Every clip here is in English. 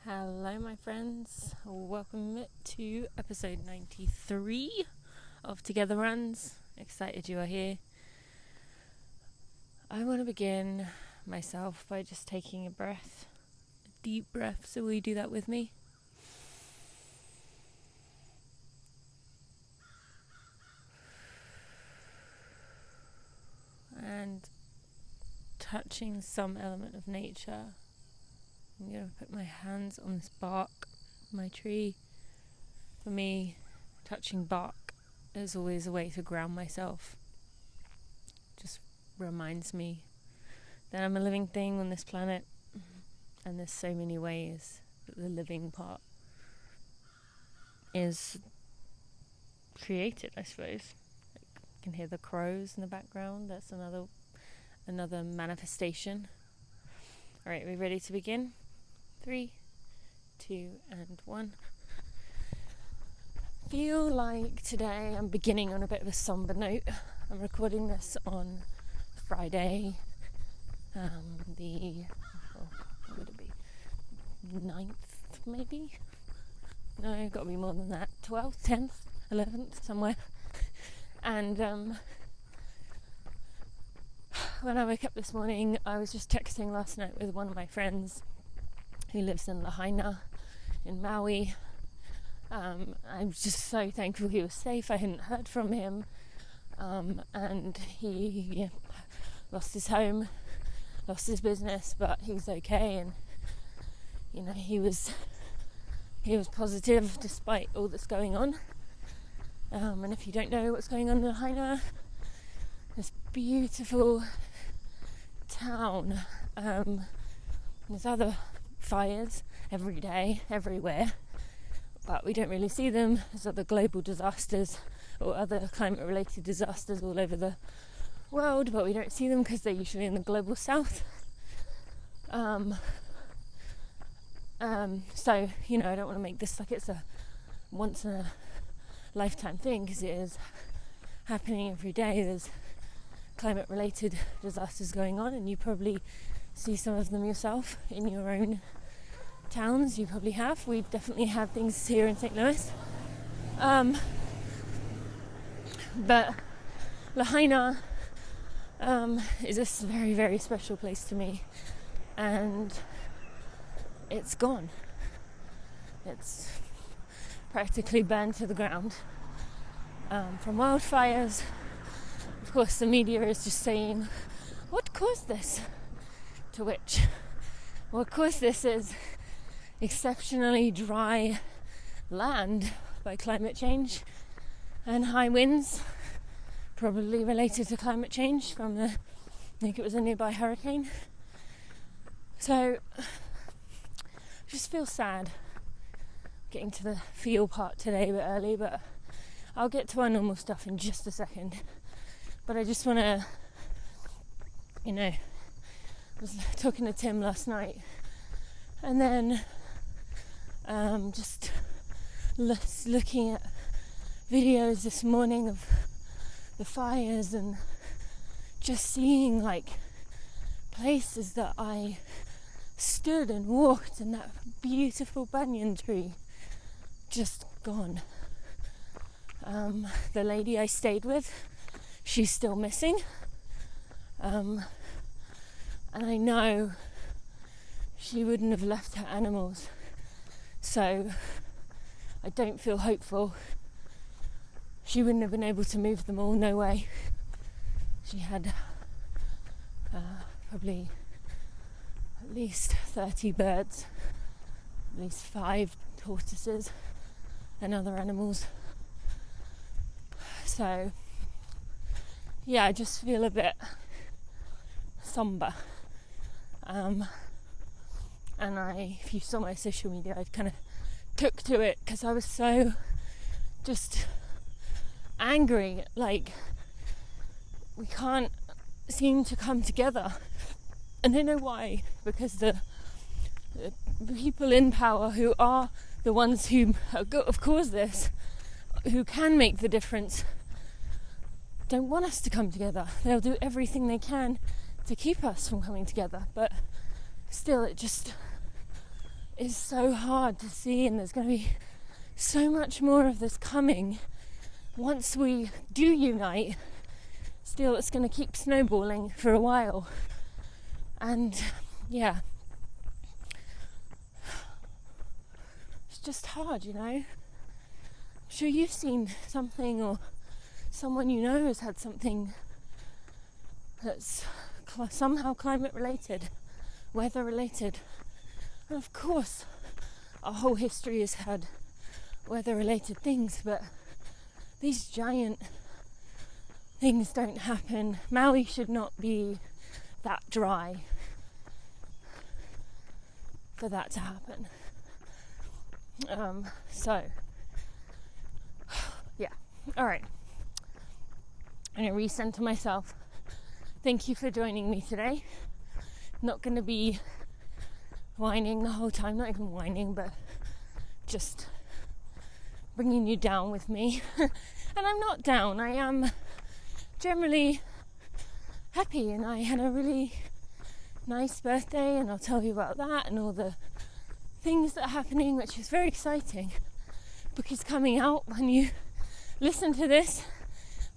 Hello my friends, welcome to episode 93 of Together Runs. Excited you are here. I want to begin myself by just taking a deep breath, so will you do that with me? And touching some element of nature. I'm going to put my hands on this bark, my tree. For me, touching bark is always a way to ground myself. Just reminds me that I'm a living thing on this planet, and there's so many ways that the living part is created, I suppose. Like, you can hear the crows in the background. That's another manifestation. Alright, we ready to begin? 3, 2, and 1. Feel like today I'm beginning on a bit of a somber note. I'm recording this on Friday, what would it be? 9th, maybe? No, got to be more than that. 12th, 10th, 11th, somewhere. And when I woke up this morning, I was just texting last night with one of my friends who lives in Lahaina in Maui. I'm just so thankful he was safe. I hadn't heard from him, and he lost his home, lost his business, but he was okay, and he was positive despite all that's going on. And if you don't know what's going on in Lahaina, this beautiful town, there's other fires every day, everywhere, but we don't really see them. There's other global disasters or other climate-related disasters all over the world, but we don't see them because they're usually in the global south. So, I don't want to make this like it's a once-in-a-lifetime thing, because it is happening every day. There's climate-related disasters going on, and you probably see some of them yourself in your own towns. You probably have. We definitely have things here in St. Louis. But Lahaina is a very, very special place to me, and it's gone. It's practically burned to the ground from wildfires. Of course, the media is just saying, what caused this? To which, what caused this is exceptionally dry land by climate change and high winds, probably related to climate change from I think it was a nearby hurricane. So, I just feel sad getting to the feel part today a bit early, but I'll get to our normal stuff in just a second. But I just want to, I was talking to Tim last night, and then just looking at videos this morning of the fires, and just seeing like places that I stood and walked, and that beautiful banyan tree just gone. The lady I stayed with, she's still missing, and I know she wouldn't have left her animals, so I don't feel hopeful. She wouldn't have been able to move them all, no way. She had probably at least 30 birds, at least 5 tortoises and other animals. So yeah, I just feel a bit somber. And if you saw my social media, I kind of took to it because I was so just angry. Like, we can't seem to come together. And I know why, because the people in power, who are the ones who have caused this, who can make the difference, don't want us to come together. They'll do everything they can to keep us from coming together, but still, it just is so hard to see, and there's going to be so much more of this coming once we do unite. Still, it's going to keep snowballing for a while. And yeah, it's just hard, I'm sure you've seen something, or someone you know has had something that's somehow climate related, weather related. And of course, our whole history has had weather related things, but these giant things don't happen. Maui should not be that dry for that to happen. So yeah, all right, I'm gonna recenter myself. Thank you for joining me today. Not gonna be whining the whole time, not even whining, but just bringing you down with me. And I'm not down, I am generally happy, and I had a really nice birthday, and I'll tell you about that and all the things that are happening, which is very exciting, because coming out, when you listen to this,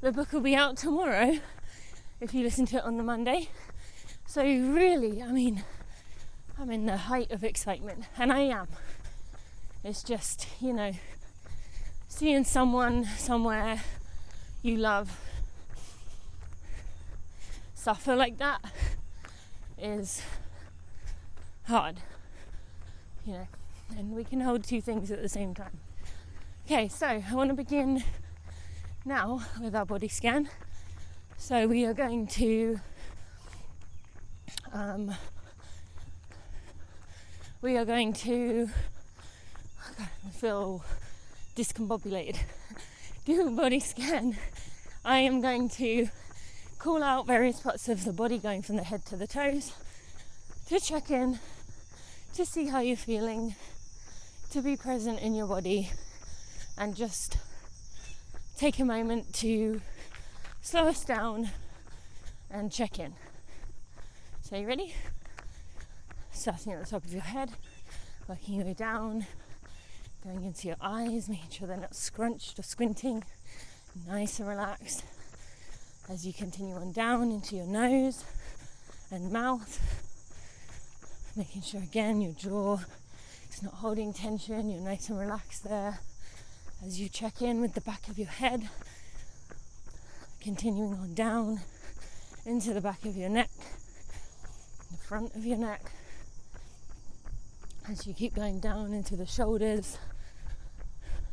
the book will be out tomorrow if you listen to it on the Monday. So really, I'm in the height of excitement, and I am. It's just, seeing someone somewhere you love suffer like that is hard, and we can hold two things at the same time. Okay, so I want to begin now with our body scan. So we are going to I feel discombobulated. Do a body scan. I am going to call out various parts of the body, going from the head to the toes, to check in, to see how you're feeling, to be present in your body, and just take a moment to slow us down and check in. So you ready? Starting at the top of your head, working your way down, going into your eyes, making sure they're not scrunched or squinting, nice and relaxed. As you continue on down into your nose and mouth, making sure again your jaw is not holding tension, you're nice and relaxed there. As you check in with the back of your head, continuing on down into the back of your neck, the front of your neck. As you keep going down into the shoulders,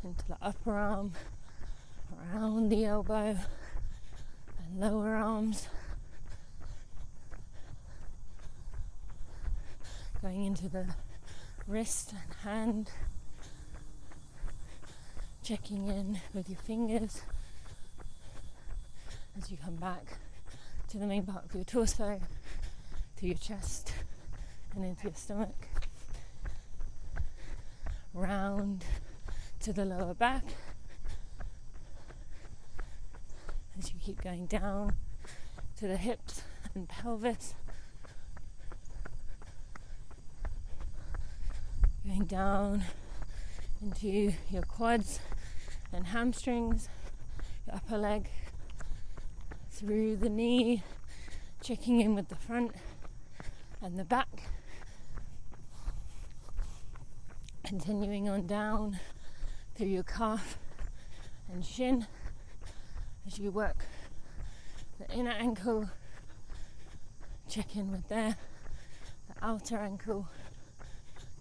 into the upper arm, around the elbow, and lower arms, going into the wrist and hand, checking in with your fingers as you come back to the main part of your torso, to your chest and into your stomach, round to the lower back. As you keep going down to the hips and pelvis, going down into your quads and hamstrings, your upper leg, through the knee, checking in with the front and the back, continuing on down through your calf and shin as you work the inner ankle, check in with the outer ankle,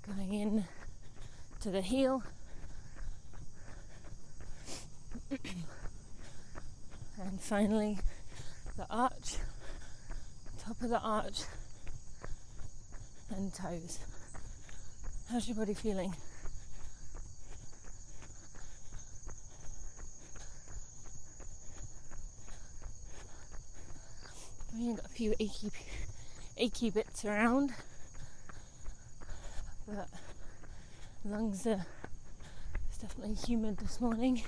going in to the heel, and finally the arch, top of the arch, and toes. How's your body feeling? We've got a few achy bits around, but lungs are, it's definitely humid this morning.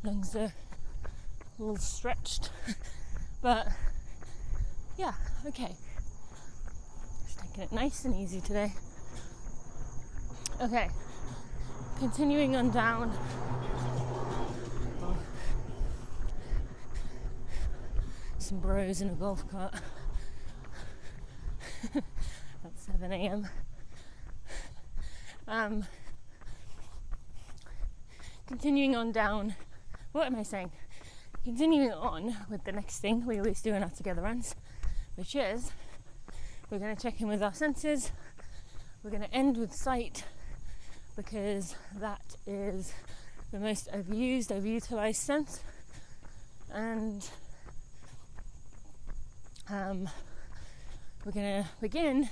Lungs are a little stretched, but yeah, okay. Just taking it nice and easy today. Okay, continuing on down. Some bros in a golf cart at 7 a.m. Continuing on down. What am I saying? Continuing on with the next thing we always do in our together runs, which is we're going to check in with our senses. We're going to end with sight, because that is the most overused, overutilized sense. And we're going to begin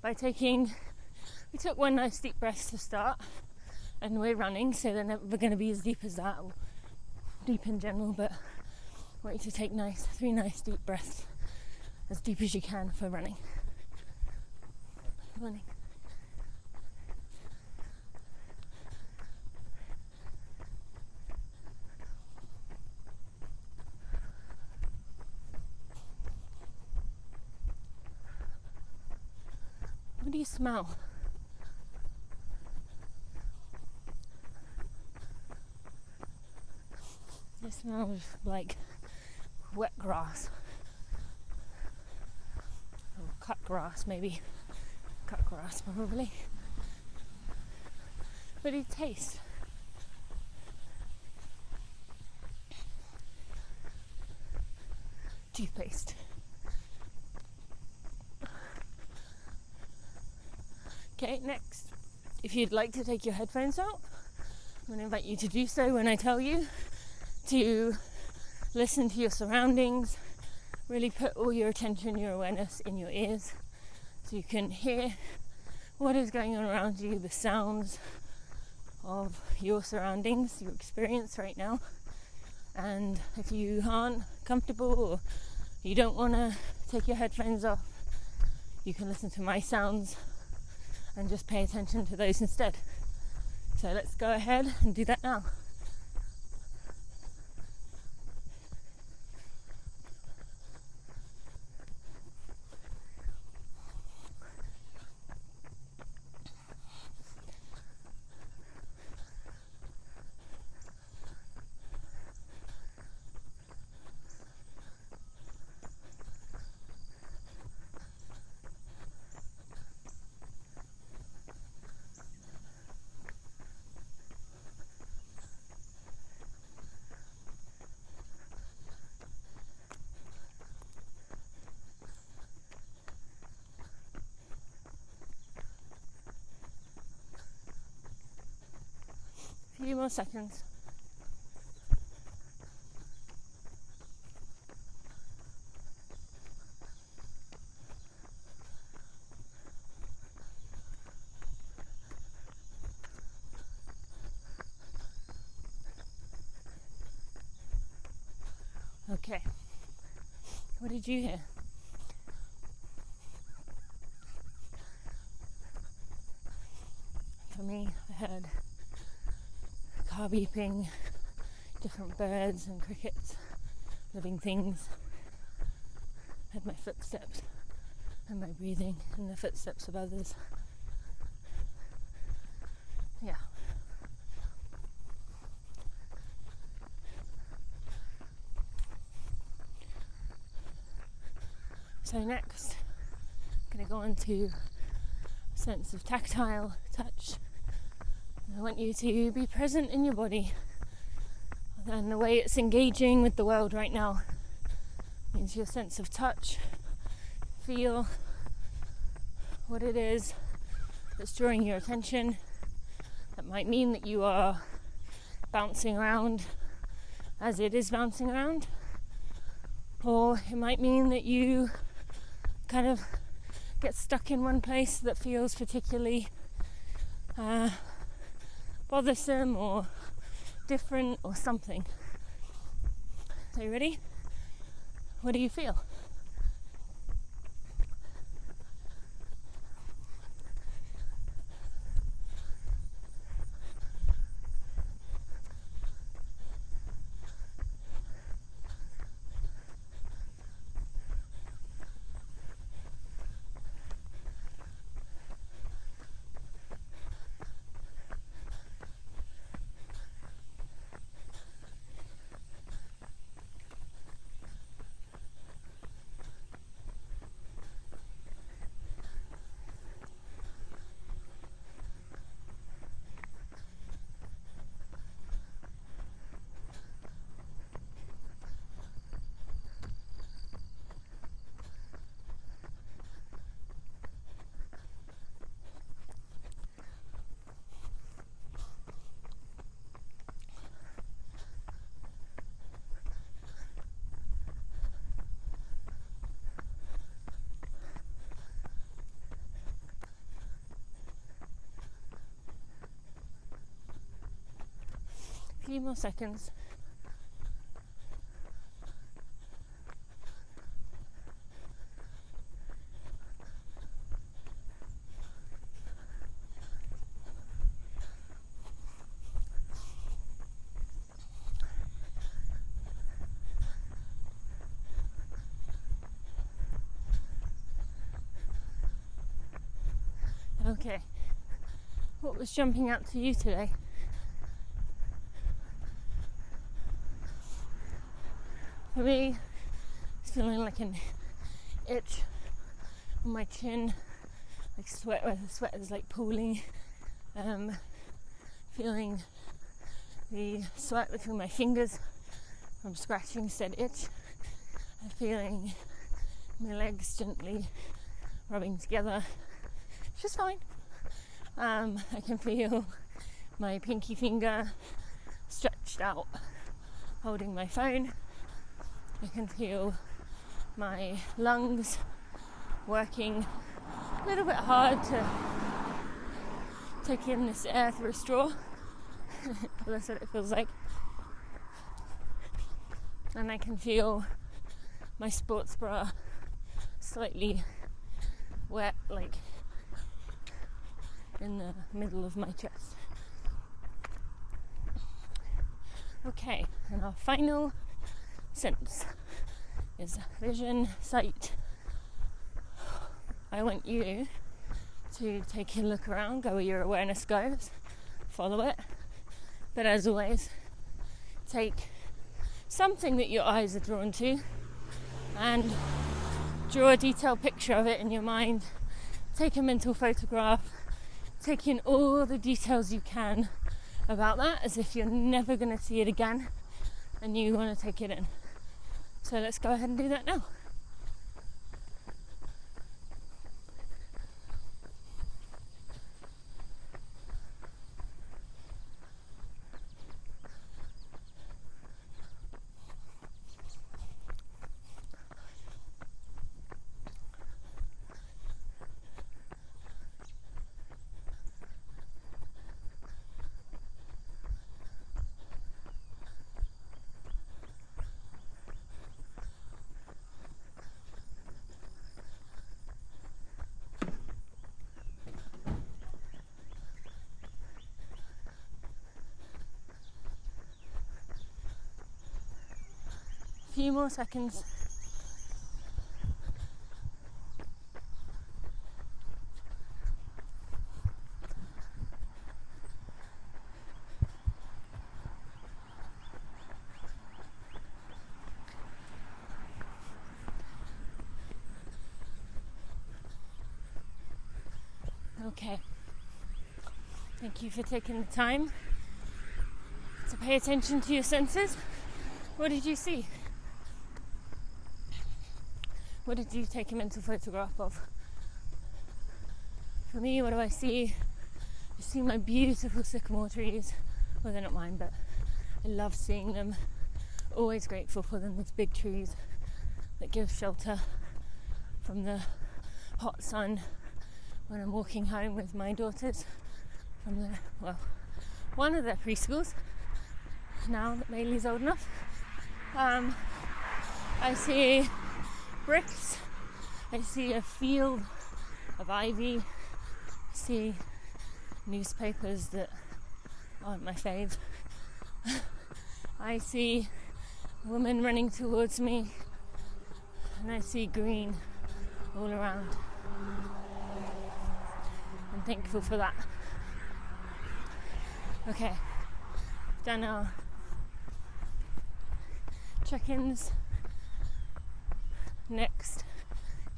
by we took one nice deep breath to start, and we're running, so they're never going to be as deep as that, or deep in general, but I want you to take 3 nice deep breaths, as deep as you can for running. Running. What do you smell? It smells like wet grass. Or cut grass, maybe. Cut grass, probably. What do you taste? Toothpaste. Okay, next, if you'd like to take your headphones out, I'm going to invite you to do so when I tell you to listen to your surroundings, really put all your attention, your awareness in your ears, so you can hear what is going on around you, the sounds of your surroundings, your experience right now. And if you aren't comfortable or you don't want to take your headphones off, you can listen to my sounds and just pay attention to those instead. So let's go ahead and do that now. A few more seconds. Okay. What did you hear? For me, I heard a car beeping, different birds and crickets, living things. I heard my footsteps and my breathing and the footsteps of others. Yeah. So next, I'm going to go into a sense of tactile touch. And I want you to be present in your body and the way it's engaging with the world right now. Means your sense of touch, feel what it is that's drawing your attention. That might mean that you are bouncing around as it is bouncing around, or it might mean that you kind of get stuck in one place that feels particularly bothersome or different or something. So you ready? What do you feel? few more seconds. Okay, what was jumping out to you today? For me, it's feeling like an itch on my chin, like sweat, where the sweat is like pooling. Feeling the sweat between my fingers from scratching said itch. I'm feeling my legs gently rubbing together. It's just fine. I can feel my pinky finger stretched out holding my phone. I can feel my lungs working a little bit hard to take in this air through a straw. That's what it feels like. And I can feel my sports bra slightly wet, like in the middle of my chest. Okay, and our final sense is vision, sight. I want you to take a look around, go where your awareness goes, follow it. But as always, take something that your eyes are drawn to and draw a detailed picture of it in your mind. Take a mental photograph. Take in all the details you can about that as if you're never going to see it again and you want to take it in. So let's go ahead and do that now. Few more seconds. Okay. Thank you for taking the time to pay attention to your senses. What did you see? What did you take a mental photograph of? For me, what do I see? I see my beautiful sycamore trees. Well, they're not mine, but I love seeing them. Always grateful for them, these big trees that give shelter from the hot sun when I'm walking home with my daughters from one of their preschools, now that Bailey's old enough. I see bricks, I see a field of ivy, I see newspapers that aren't my fave. I see a woman running towards me, and I see green all around. I'm thankful for that. Okay, done our check-ins. Next,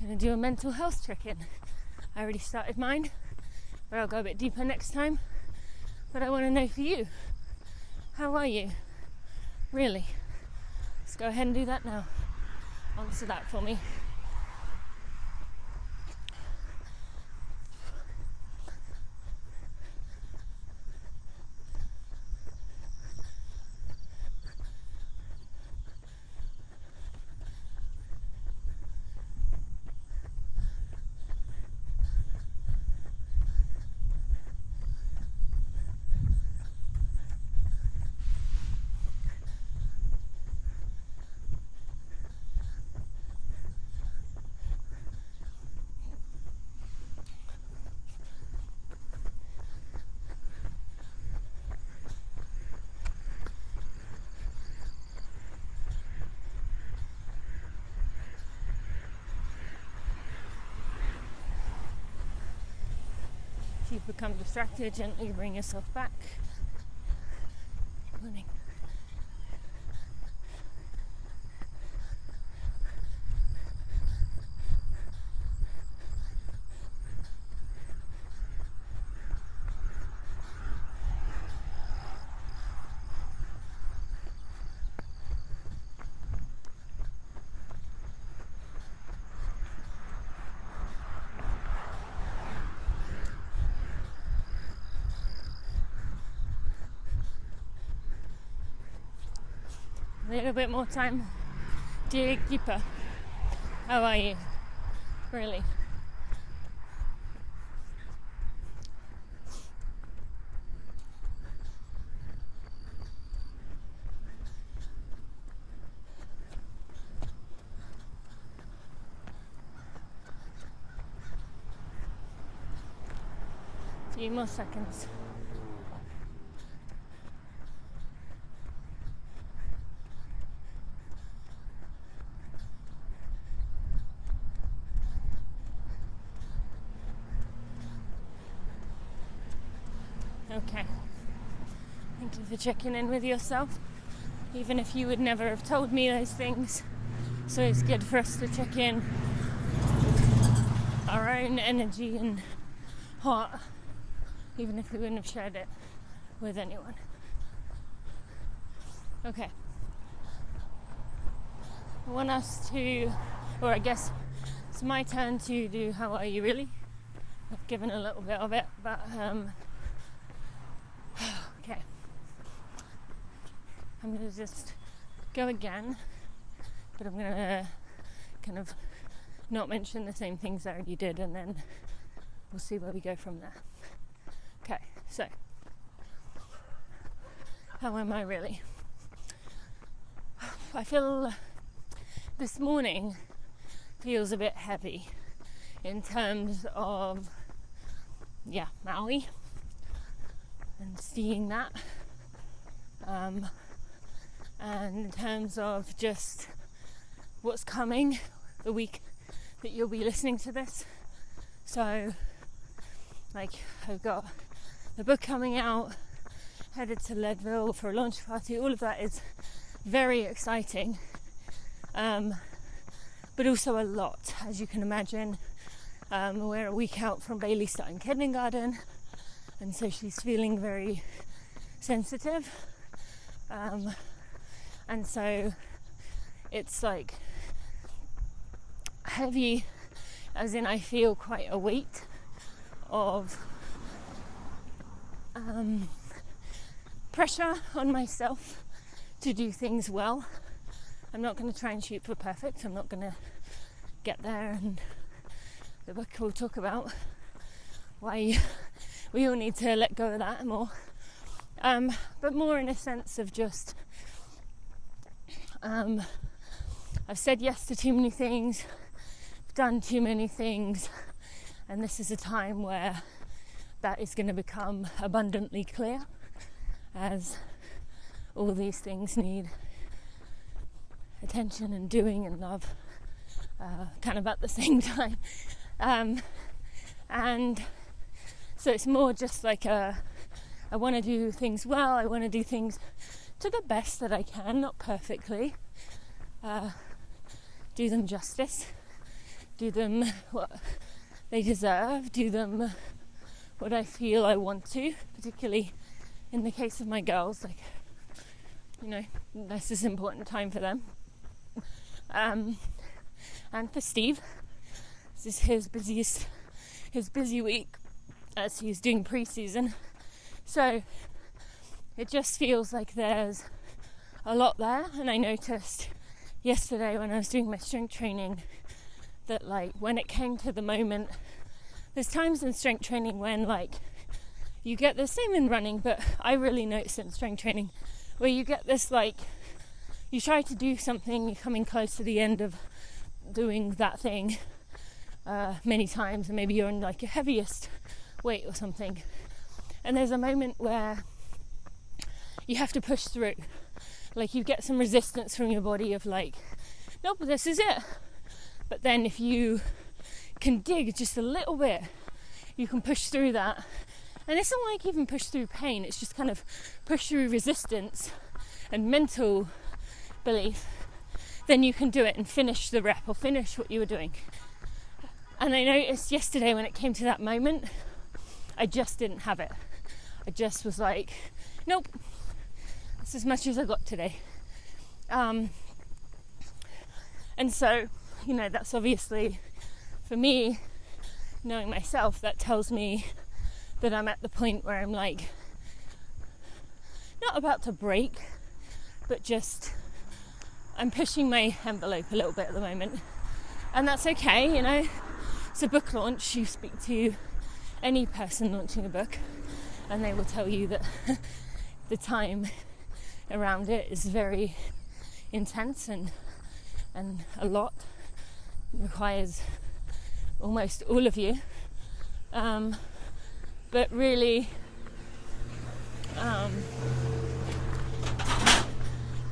I'm going to do a mental health check-in. I already started mine, but I'll go a bit deeper next time. But I want to know for you, how are you? Really? Let's go ahead and do that now. Answer that for me. If you've become distracted, gently bring yourself back. Morning. A little bit more time. Dig deeper. How are you? Really? A few more seconds. Okay. Thank you for checking in with yourself, even if you would never have told me those things. So it's good for us to check in our own energy and heart, even if we wouldn't have shared it with anyone. Okay. I want us to, or I guess it's my turn to do How Are You Really? I've given a little bit of it, but okay. I'm going to just go again, but I'm going to kind of not mention the same things I already did, and then we'll see where we go from there. Okay, so how am I really? I feel this morning feels a bit heavy in terms of, Maui and seeing that, and in terms of just what's coming the week that you'll be listening to this. So, I've got the book coming out, headed to Leadville for a launch party. All of that is very exciting, but also a lot, as you can imagine. We're a week out from Bailey starting kindergarten, and so she's feeling very sensitive, and so it's heavy, as in I feel quite a weight of pressure on myself to do things well. I'm not going to try and shoot for perfect. I'm not going to get there, and the book will talk about why we all need to let go of that more, but more in a sense of just I've said yes to too many things, I've done too many things, and this is a time where that is going to become abundantly clear, as all these things need attention and doing and love, kind of at the same time, and so it's more just I want to do things well, I want to do things to the best that I can, not perfectly, do them justice, do them what they deserve, do them what I feel I want to, particularly in the case of my girls, this is an important time for them, and for Steve, this is his busy week as he's doing pre-season, so it just feels like there's a lot there. And I noticed yesterday when I was doing my strength training that when it came to the moment, there's times in strength training when you get the same in running, but I really noticed it in strength training where you get this you try to do something, you're coming close to the end of doing that thing many times, and maybe you're on your heaviest weight or something, and there's a moment where you have to push through, you get some resistance from your body of nope, this is it. But then if you can dig just a little bit you can push through that. And it's not like even push through pain, it's just kind of push through resistance and mental belief. Then you can do it and finish the rep or finish what you were doing. And I noticed yesterday when it came to that moment, I just didn't have it. I just was like, nope, that's as much as I got today. And so, that's obviously, for me, knowing myself, that tells me that I'm at the point where I'm like, not about to break, but just, I'm pushing my envelope a little bit at the moment. And that's okay, It's a book launch. You speak to any person launching a book and they will tell you that the time around it is very intense and a lot. It requires almost all of you. But really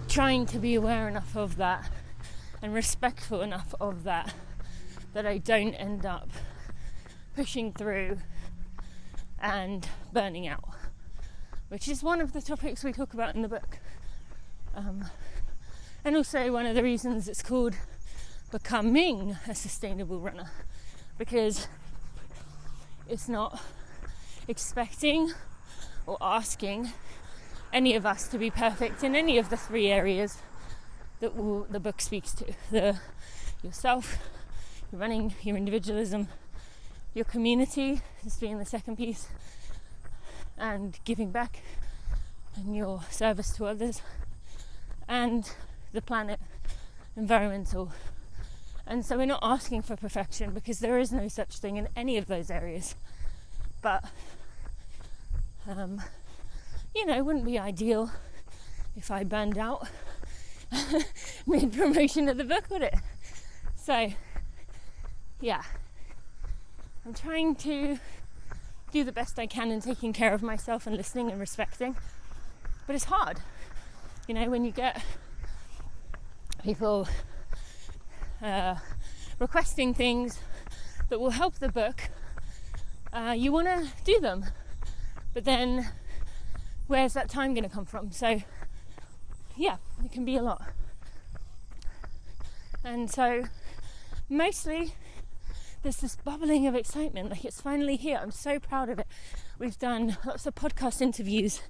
trying to be aware enough of that and respectful enough of that I don't end up pushing through and burning out, which is one of the topics we talk about in the book. And also one of the reasons it's called Becoming a Sustainable Runner, because it's not expecting or asking any of us to be perfect in any of the three areas that the book speaks to. Yourself, your running, your individualism, your community, this being the second piece, and giving back and your service to others, and the planet, environmental. And so we're not asking for perfection because there is no such thing in any of those areas. But, it wouldn't be ideal if I burned out mid-promotion of the book, would it? So, yeah. I'm trying to do the best I can in taking care of myself and listening and respecting. But it's hard. When you get people requesting things that will help the book, you want to do them. But then where's that time going to come from? So, yeah, it can be a lot. And so mostly there's this bubbling of excitement, like it's finally here. I'm so proud of it. We've done lots of podcast interviews,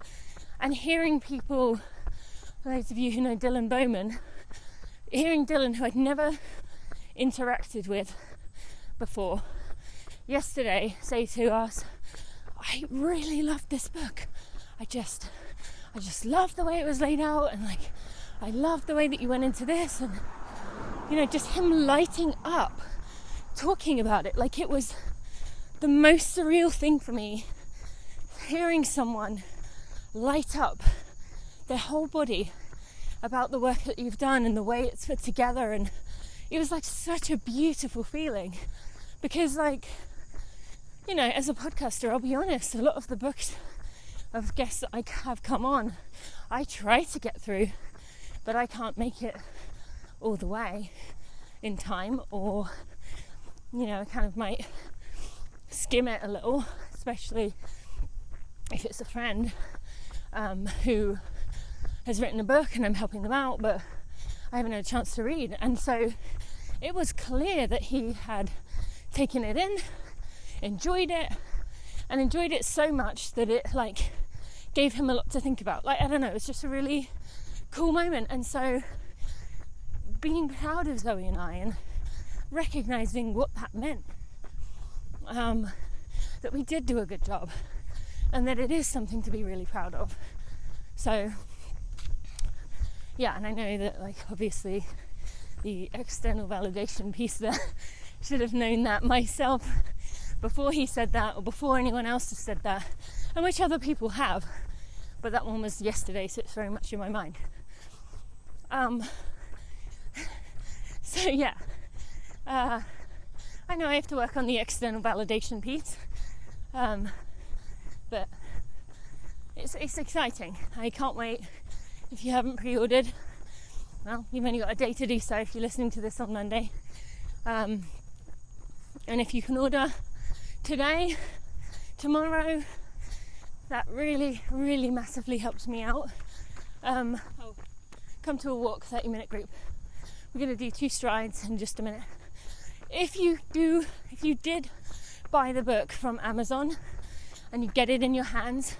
and hearing people, those of you who know Dylan Bowman, hearing Dylan, who I'd never interacted with before, yesterday say to us, I really loved this book. I just loved the way it was laid out, and I loved the way that you went into this, and just him lighting up talking about it. Like, it was the most surreal thing for me, hearing someone light up their whole body about the work that you've done and the way it's put together. And it was such a beautiful feeling, because as a podcaster, I'll be honest, a lot of the books of guests that I have come on, I try to get through, but I can't make it all the way in time, or I kind of might skim it a little, especially if it's a friend who has written a book and I'm helping them out, but I haven't had a chance to read. And so it was clear that he had taken it in, enjoyed it, and enjoyed it so much that it gave him a lot to think about. I don't know, it was just a really cool moment. And so being proud of Zoe and I, and recognizing what that meant, that we did do a good job, and that it is something to be really proud of. So yeah, and I know that obviously the external validation piece there, should have known that myself before he said that, or before anyone else has said that, and which other people have, but that one was yesterday, so it's very much in my mind. So yeah, I know I have to work on the external validation piece, but it's exciting. I can't wait. If you haven't pre-ordered, well, you've only got a day to do so if you're listening to this on Monday. And if you can order today, tomorrow, that really, really massively helps me out. Come to a walk, 30-minute group. We're going to do 2 strides in just a minute. If you did buy the book from Amazon and you get it in your hands,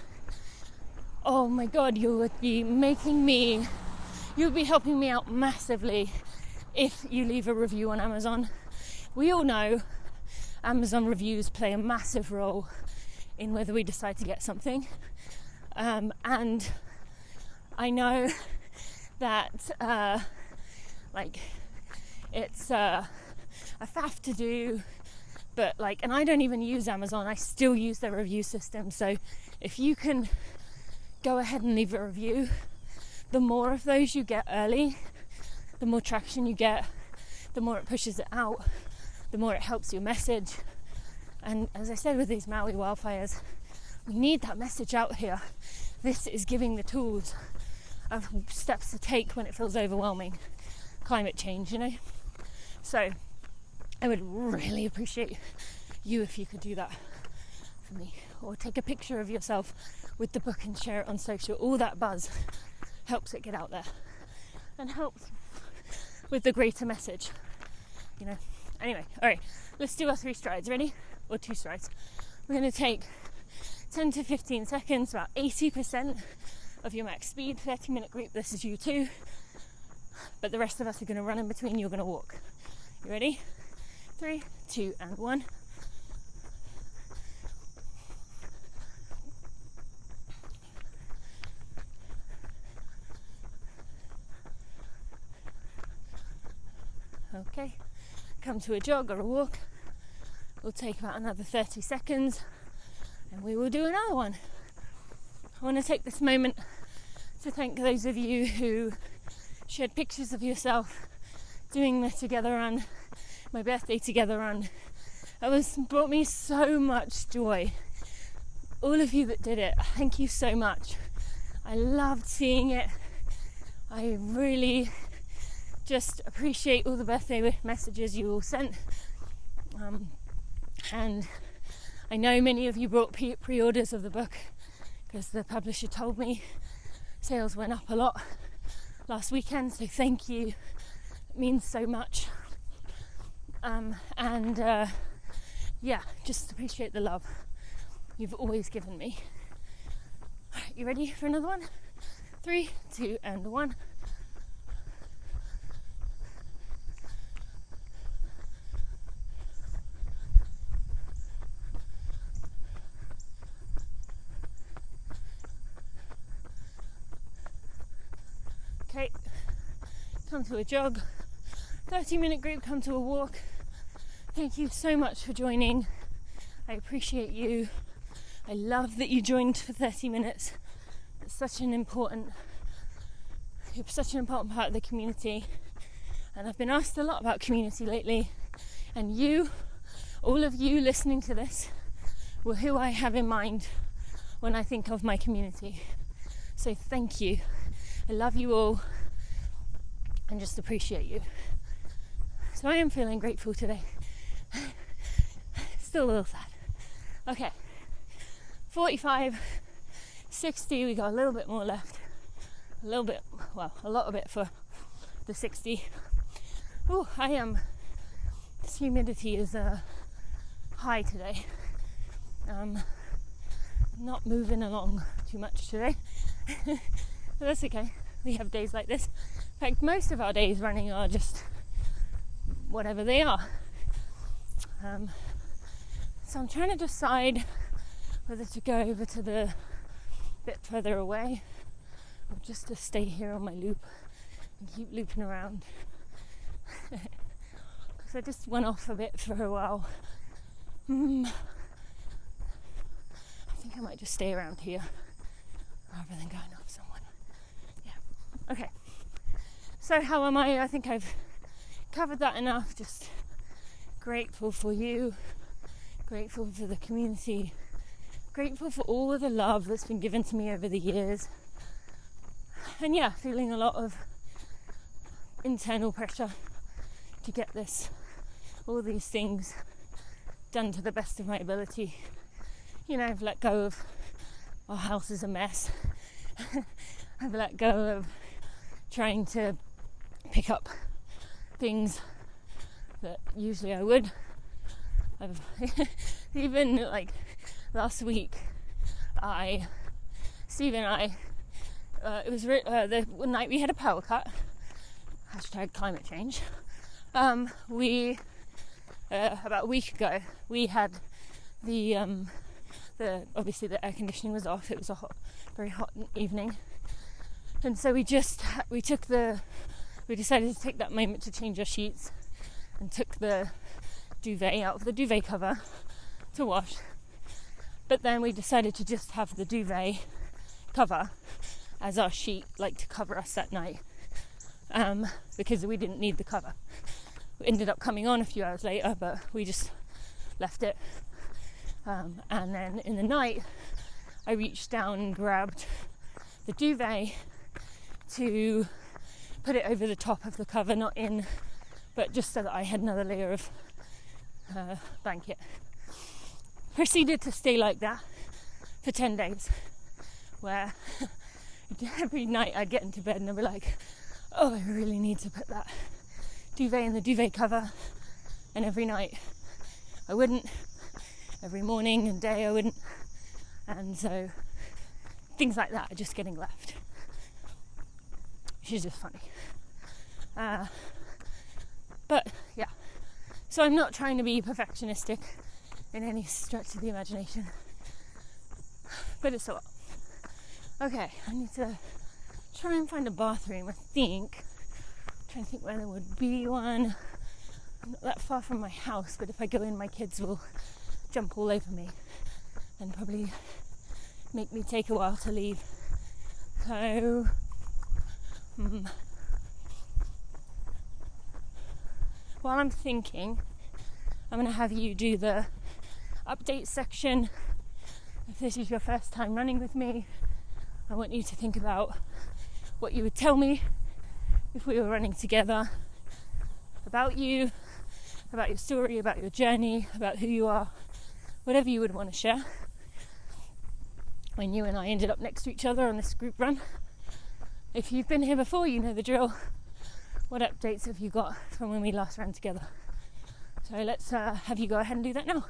oh my God, you would be helping me out massively if you leave a review on Amazon. We all know Amazon reviews play a massive role in whether we decide to get something. And I know that it's a faff to do, but and I don't even use Amazon, I still use their review system. So if you can go ahead and leave a review, the more of those you get early, the more traction you get, the more it pushes it out, the more it helps your message. And as I said with these Maui wildfires, we need that message out here. This is giving the tools of steps to take when it feels overwhelming. Climate change, So I would really appreciate you if you could do that for me. Or take a picture of yourself with the book and share it on social. All that buzz helps it get out there and helps with the greater message, Anyway, all right, let's do our 3 strides. Ready? Or 2 strides. We're going to take 10 to 15 seconds, about 80% of your max speed. 30-minute group, this is you too. But the rest of us are going to run in between, you're going to walk. You ready? 3, 2, and 1. Okay, come to a jog or a walk. We'll take about another 30 seconds and we will do another one. I want to take this moment to thank those of you who shared pictures of yourself doing the Together Run, my birthday Together Run. It brought me so much joy. All of you that did it, thank you so much. I loved seeing it. I really just appreciate all the birthday messages you all sent. And I know many of you brought pre-orders of the book because the publisher told me sales went up a lot last weekend, so thank you. It means so much. Just appreciate the love you've always given me. Alright, you ready for another one? 3, 2, and 1. Okay, come to a jog. 30-minute group, come to a walk. Thank you so much for joining. I appreciate you. I love that you joined for 30 minutes. It's you're such an important part of the community. And I've been asked a lot about community lately. And you, all of you listening to this, were who I have in mind when I think of my community. So thank you. I love you all and just appreciate you. So I am feeling grateful today. Still a little sad. Okay, 45, 60, we got a little bit more left. A lot of it for the 60. Oh, this humidity is high today. Not moving along too much today. But that's okay. We have days like this. In fact, most of our days running are just whatever they are. So I'm trying to decide whether to go over to the bit further away or just to stay here on my loop and keep looping around. Because I just went off a bit for a while. I think I might just stay around here rather than going off somewhere. Yeah. Okay. So how am I? I think I've covered that enough. Just grateful for you, grateful for the community, grateful for all of the love that's been given to me over the years. And yeah, feeling a lot of internal pressure to get all these things done to the best of my ability I've let go of our house is a mess. I've let go of trying to pick up things that usually I would. I've even like last week, Steve and I, it was the night we had a power cut. # climate change. We about a week ago we had the obviously the air conditioning was off. It was a very hot evening, and so we decided to take that moment to change our sheets and took the duvet out of the duvet cover to wash. But then we decided to just have the duvet cover as our sheet, like to cover us that night, because we didn't need the cover. We ended up coming on a few hours later, but we just left it. And then in the night, I reached down and grabbed the duvet to put it over the top of the cover, not in, but just so that I had another layer of blanket. Proceeded to stay like that for 10 days, where every night I'd get into bed and I'd be like, oh, I really need to put that duvet in the duvet cover. And every night I wouldn't, every morning and day I wouldn't. And so things like that are just getting left, which is just funny. But yeah, so I'm not trying to be perfectionistic in any stretch of the imagination, but it's a lot. Okay, I need to try and find a bathroom. I'm trying to think where there would be one. I'm not that far from my house, but if I go in, my kids will jump all over me and probably make me take a while to leave. So while I'm thinking, I'm going to have you do the update section. If this is your first time running with me, I want you to think about what you would tell me if we were running together, about you, about your story, about your journey, about who you are, whatever you would want to share. When you and I ended up next to each other on this group run. If you've been here before, you know the drill. What updates have you got from when we last ran together? So let's have you go ahead and do that now.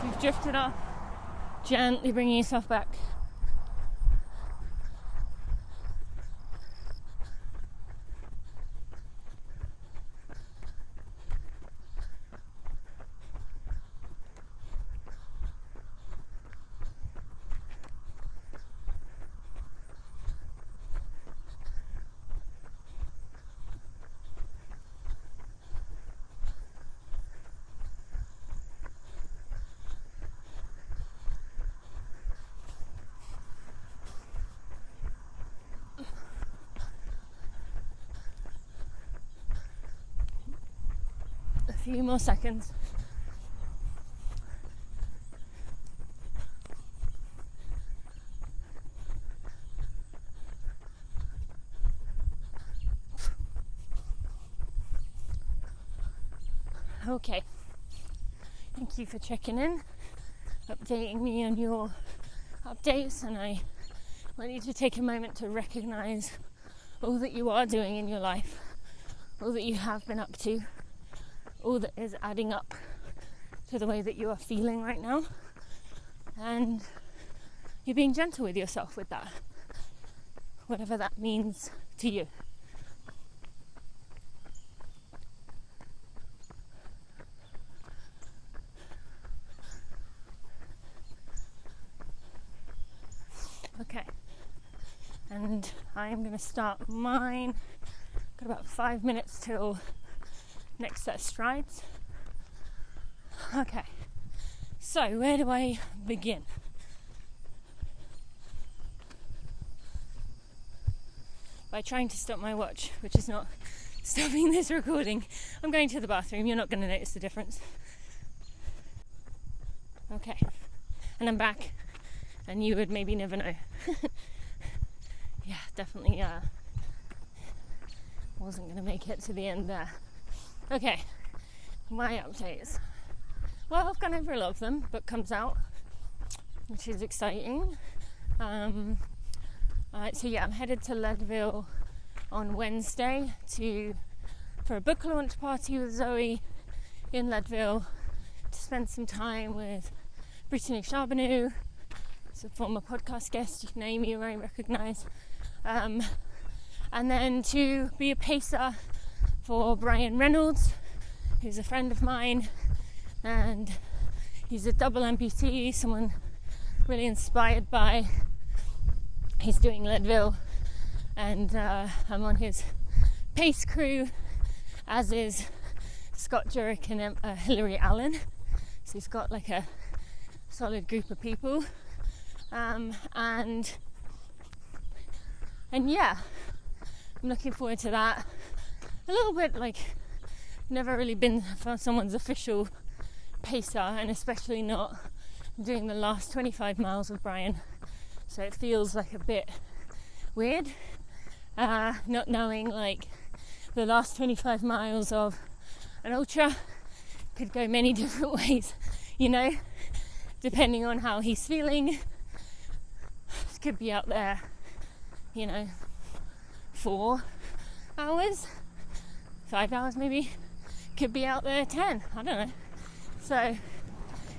You've drifted off, gently bringing yourself back. A few more seconds. Okay. Thank you for checking in, updating me on your updates, and I want you to take a moment to recognize all that you are doing in your life, all that you have been up to, all that is adding up to the way that you are feeling right now. And you're being gentle with yourself with that, whatever that means to you. Okay, and I'm going to start mine. Got about 5 minutes till next set of strides. Okay, so where do I begin? By trying to stop my watch, which is not stopping this recording. I'm going to the bathroom, you're not going to notice the difference. Okay, and I'm back, and you would maybe never know. Yeah, definitely wasn't going to make it to the end there. Okay, my updates. Well, I've gone over a lot of them. Book comes out, which is exciting. So yeah, I'm headed to Leadville on Wednesday for a book launch party with Zoe in Leadville, to spend some time with Brittany Charbonneau, who's a former podcast guest, you can name me, I recognise, and then to be a pacer for Brian Reynolds, who's a friend of mine, and he's a double amputee, someone really inspired by. He's doing Leadville, and I'm on his pace crew, as is Scott Jurek and Hilary Allen. So he's got like a solid group of people, and yeah, I'm looking forward to that. A little bit like, never really been for someone's official pacer, and especially not doing the last 25 miles with Brian. So it feels like a bit weird, not knowing like the last 25 miles of an ultra could go many different ways, you know, depending on how he's feeling. It could be out there, you know, 4 hours, 5 hours maybe. Could be out there 10, I don't know. So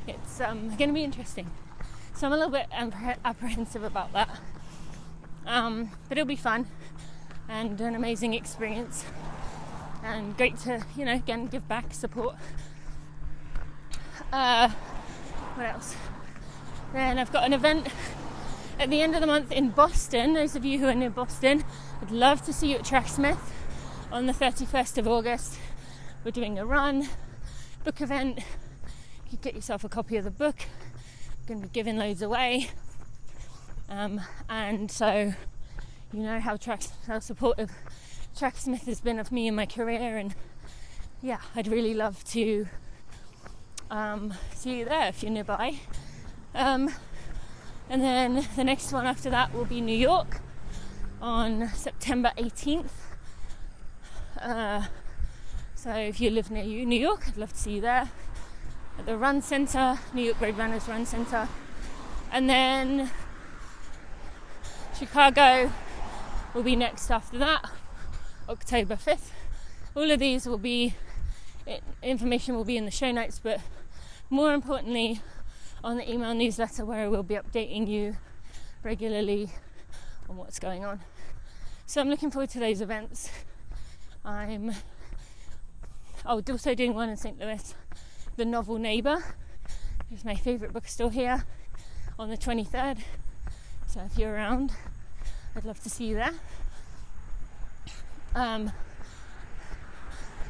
it's going to be interesting. So I'm a little bit apprehensive about that. But it'll be fun and an amazing experience. And great to, you know, again, give back, support. What else? Then I've got an event at the end of the month in Boston. Those of you who are near Boston, I'd love to see you at Tracksmith on the 31st of August. We're doing a run, book event. You can get yourself a copy of the book. Going to be giving loads away, and so you know how supportive Tracksmith has been of me in my career, and yeah, I'd really love to see you there if you're nearby. And then the next one after that will be New York on September 18th. So if you live near New York, I'd love to see you there at the Run Centre, New York Road Runners Run Centre. And then Chicago will be next after that, October 5th. All of these will be, information will be in the show notes, but more importantly on the email newsletter, where I will be updating you regularly on what's going on. So I'm looking forward to those events. I'm also doing one in St. Louis, The Novel Neighbour, which is my favourite bookstore here, on the 23rd. So if you're around, I'd love to see you there.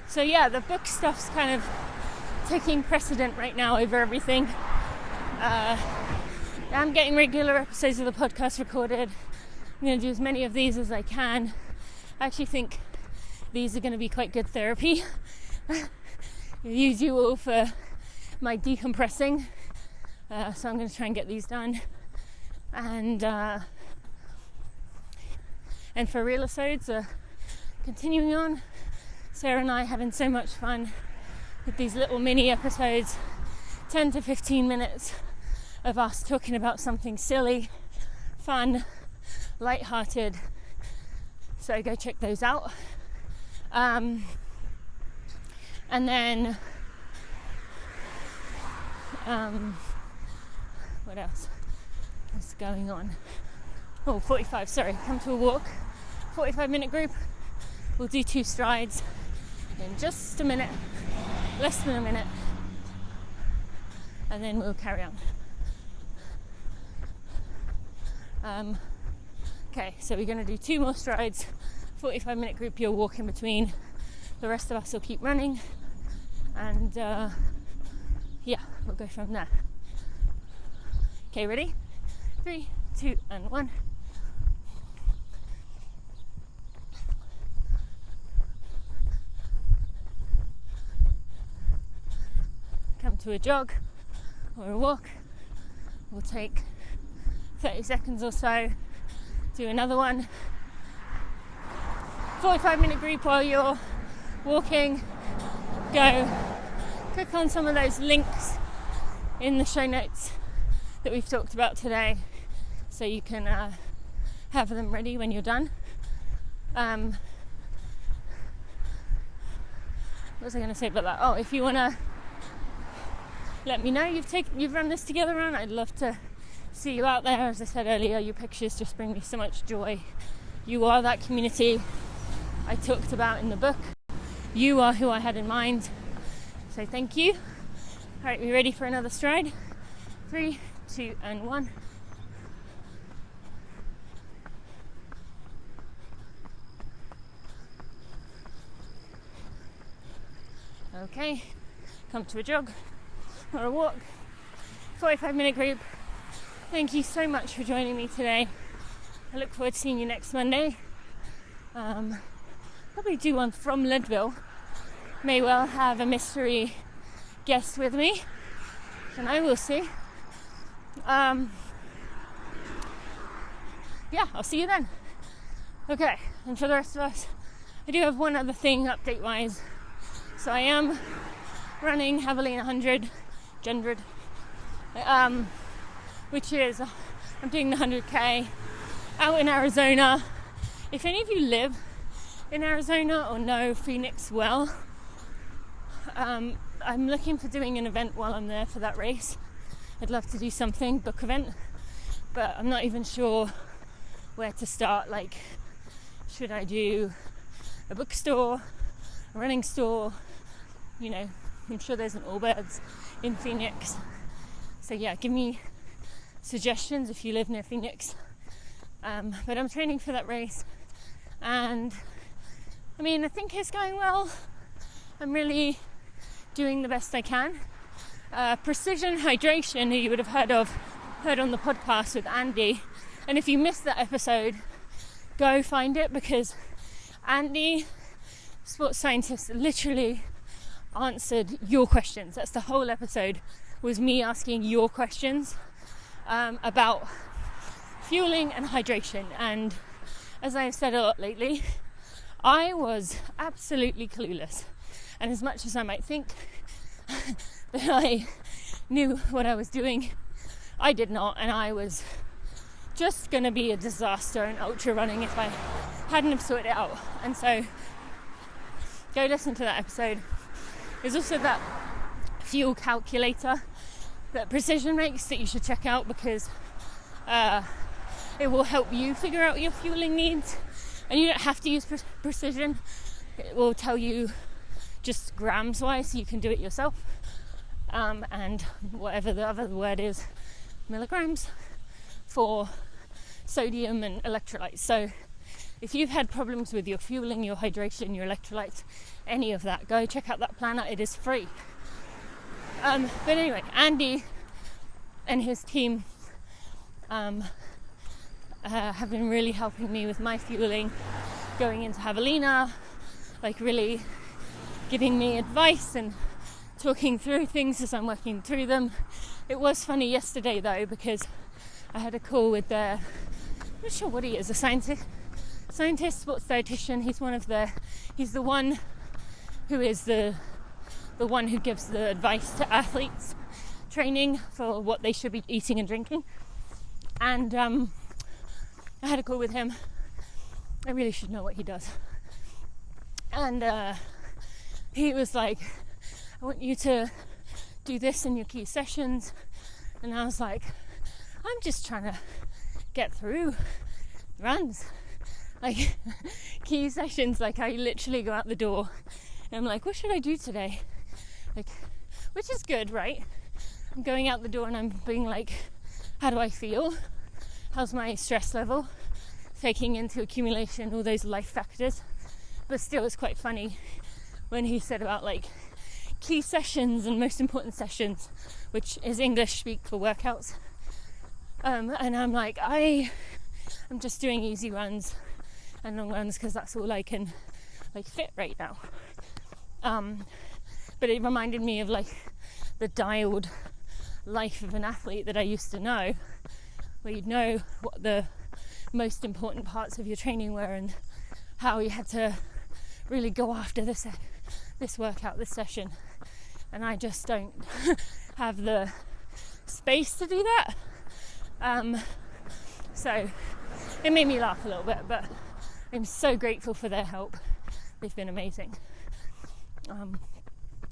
So yeah, the book stuff's kind of taking precedent right now over everything. I'm getting regular episodes of the podcast recorded. I'm going to do as many of these as I can. I actually think these are going to be quite good therapy. Use you all for my decompressing, so I'm going to try and get these done. And For Real-isodes are continuing on. Sarah and I having so much fun with these little mini episodes, 10 to 15 minutes of us talking about something silly, fun, light-hearted, So go check those out. And then what else is going on? 45, sorry, come to a walk, 45-minute group. We'll do 2 strides in just a minute, less than a minute, and then we'll carry on. Okay, so we're going to do 2 more strides, 45-minute group, you'll walk in between. The rest of us will keep running, and we'll go from there. Okay, ready? 3, 2, and 1. Come to a jog or a walk. We'll take 30 seconds or so, do another one. 45-minute group while you're walking. Go click on some of those links in the show notes that we've talked about today, so you can have them ready when you're done. What was I going to say about that? Oh, if you want to let me know you've run this together on, I'd love to see you out there. As I said earlier, your pictures just bring me so much joy. You are that community I talked about in the book. You are who I had in mind. So thank you. Alright, we ready for another stride? 3, 2, and 1. Okay, come to a jog or a walk. 45-minute group. Thank you so much for joining me today. I look forward to seeing you next Monday. Probably do one from Leadville. May well have a mystery guest with me, and I will see. I'll see you then. Okay, and for the rest of us, I do have one other thing update-wise. So I am running Javelina 100, which is, I'm doing the 100k out in Arizona. If any of you live in Arizona or know Phoenix well, I'm looking for doing an event while I'm there for that race. I'd love to do something, book event, but I'm not even sure where to start. Like, should I do a bookstore, a running store? You know, I'm sure there's an Allbirds in Phoenix. So yeah, give me suggestions if you live near Phoenix. But I'm training for that race, and I mean, I think it's going well. I'm really doing the best I can. Precision hydration, who you would have heard on the podcast with Andy, and if you missed that episode, go find it, because Andy, sports scientist, literally answered your questions. That's the whole episode, was me asking your questions about fueling and hydration. And as I've said a lot lately, I was absolutely clueless, and as much as I might think that I knew what I was doing, I did not, and I was just going to be a disaster in ultra running if I hadn't have sorted it out. And so go listen to that episode. There's also that fuel calculator that Precision makes that you should check out, because it will help you figure out your fueling needs, and you don't have to use Precision. It will tell you just grams wise, so you can do it yourself, and whatever the other word is, milligrams for sodium and electrolytes. So if you've had problems with your fueling, your hydration, your electrolytes, any of that, go check out that planner. It is free. But anyway, Andy and his team have been really helping me with my fueling going into Javelina, like really giving me advice and talking through things as I'm working through them. It was funny yesterday though, because I had a call with I'm not sure what he is, a scientist, sports dietitian. He's the one who is the one who gives the advice to athletes training for what they should be eating and drinking. And I had a call with him, I really should know what he does. And he was like, I want you to do this in your key sessions. And I was like, I'm just trying to get through runs. Like, key sessions, like I literally go out the door and I'm like, what should I do today? Like, which is good, right? I'm going out the door and I'm being like, how do I feel? How's my stress level? Taking into accumulation all those life factors. But still, it's quite funny when he said about like key sessions and most important sessions, which is English speak for workouts. And I'm like, I'm just doing easy runs and long runs because that's all I can like fit right now. But it reminded me of like the dialed life of an athlete that I used to know, where you'd know what the most important parts of your training were and how you had to really go after this workout, this session. And I just don't have the space to do that. So it made me laugh a little bit, but I'm so grateful for their help. They've been amazing.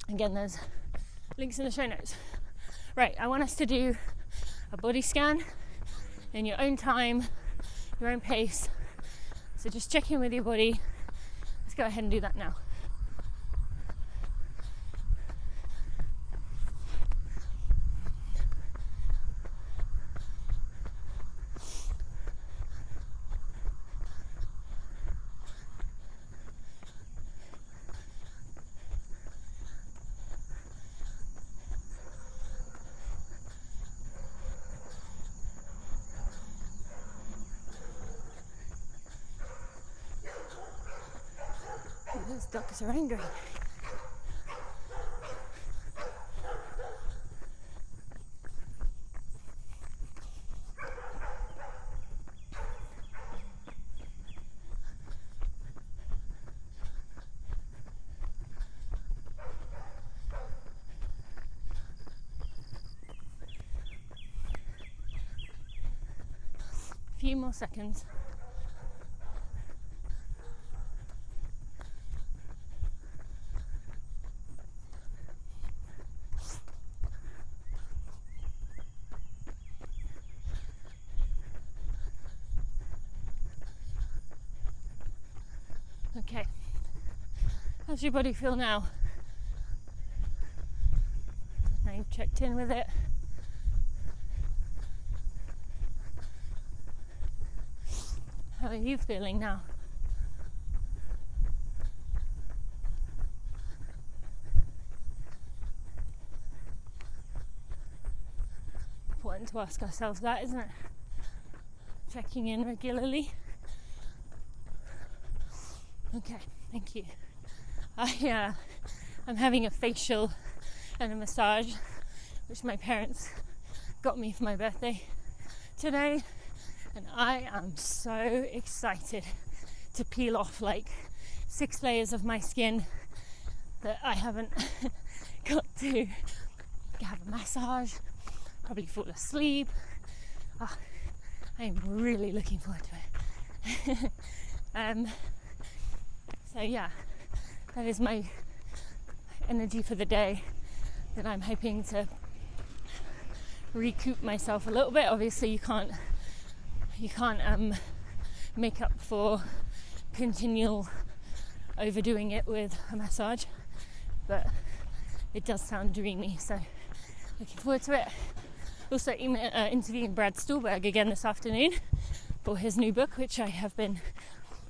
Again, there's links in the show notes. Right, I want us to do a body scan in your own time, your own pace. So just check in with your body. Let's go ahead and do that now. Those ducks are angry. A few more seconds. Okay, how's your body feel now? Now you've checked in with it. How are you feeling now? Important to ask ourselves that, isn't it? Checking in regularly. Okay, thank you. I'm having a facial and a massage, which my parents got me for my birthday today, and I am so excited to peel off like 6 layers of my skin that I haven't got to have a massage, probably fall asleep. I'm really looking forward to it. So yeah, that is my energy for the day, that I'm hoping to recoup myself a little bit. Obviously you can't make up for continual overdoing it with a massage, but it does sound dreamy, so looking forward to it. Also interviewing Brad Stulberg again this afternoon for his new book, which I have been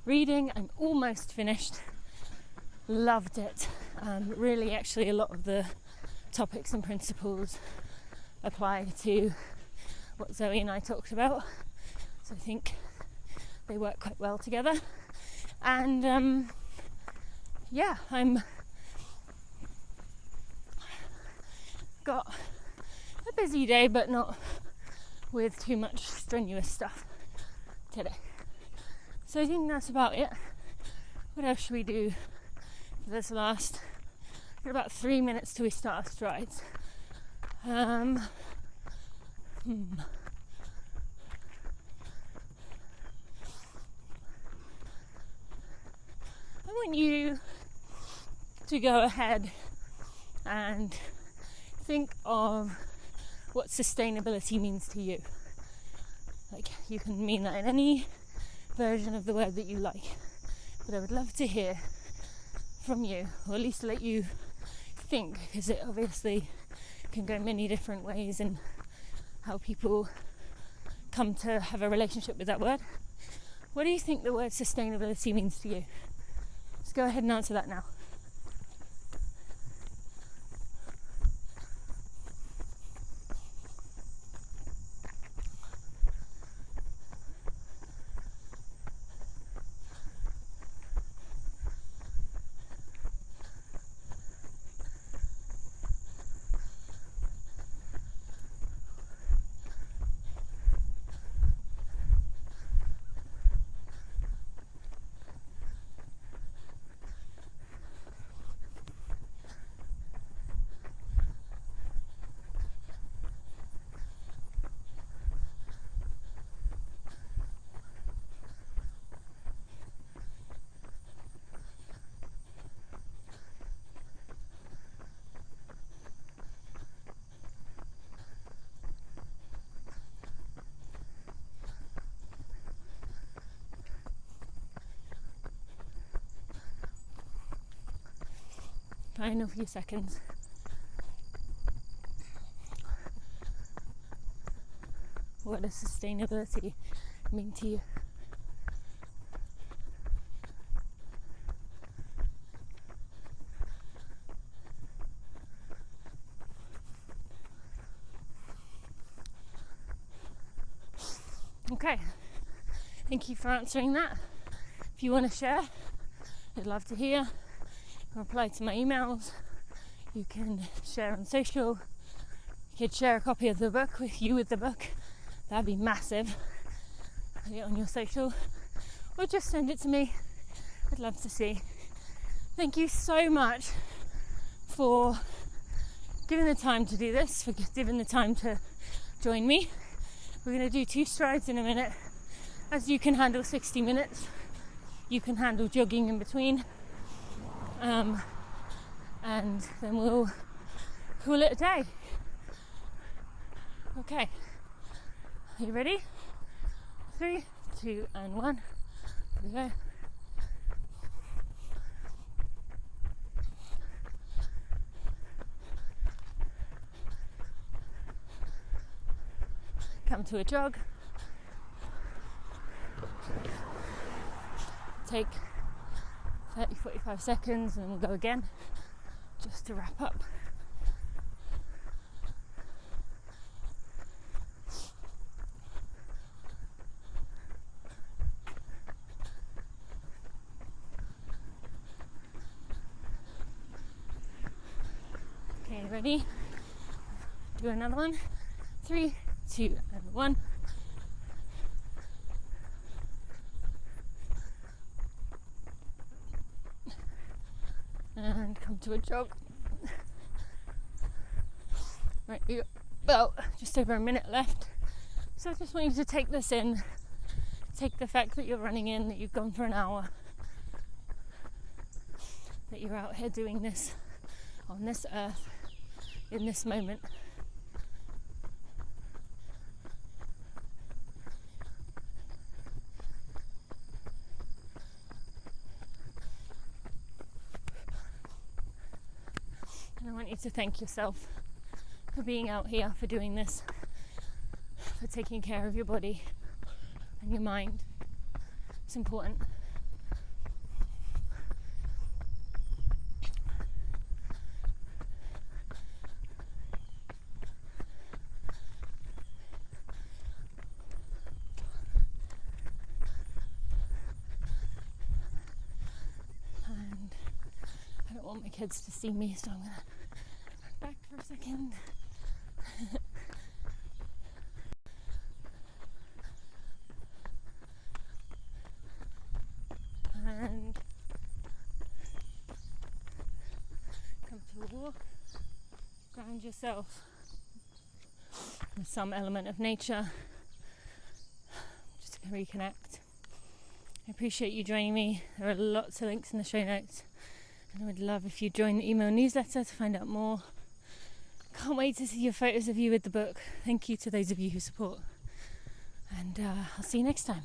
reading. I'm almost finished. Loved it. Really, actually, a lot of the topics and principles apply to what Zoe and I talked about. So I think they work quite well together. And I'm got a busy day, but not with too much strenuous stuff today. So I think that's about it. What else should we do for this last? We've got about 3 minutes till we start our strides. want you to go ahead and think of what sustainability means to you. Like, you can mean that in any version of the word that you like, but I would love to hear from you, or at least let you think, because it obviously can go many different ways in how people come to have a relationship with that word. What do you think the word sustainability means to you? Let's go ahead and answer that now. Final few seconds. What does sustainability mean to you? Okay, thank you for answering that. If you want to share, I'd love to hear. Reply to my emails, you can share on social, you could share a copy of the book with the book, that'd be massive. Put it on your social, or just send it to me, I'd love to see. Thank you so much for giving the time to do this, for giving the time to join me. We're going to do 2 strides in a minute. As you can handle 60 minutes, you can handle jogging in between. And then we'll call it a day. Okay, are you ready? 3, 2, and 1. Here we go. Come to a jog. Take 30-45 seconds and we'll go again, just to wrap up. Okay, ready? Do another one. 3, 2, and 1. And come to a jog. Right, we got about just over a minute left. So I just want you to take this in. Take the fact that you're running in, that you've gone for an hour, that you're out here doing this on this earth, in this moment. And I want you to thank yourself for being out here, for doing this, for taking care of your body and your mind. It's important. And I don't want my kids to see me, so I'm going to run back for a second. And come to a walk. Ground yourself with some element of nature, just to reconnect. I appreciate you joining me. There are lots of links in the show notes, and I would love if you join the email newsletter to find out more. Can't wait to see your photos of you with the book. Thank you to those of you who support, and I'll see you next time.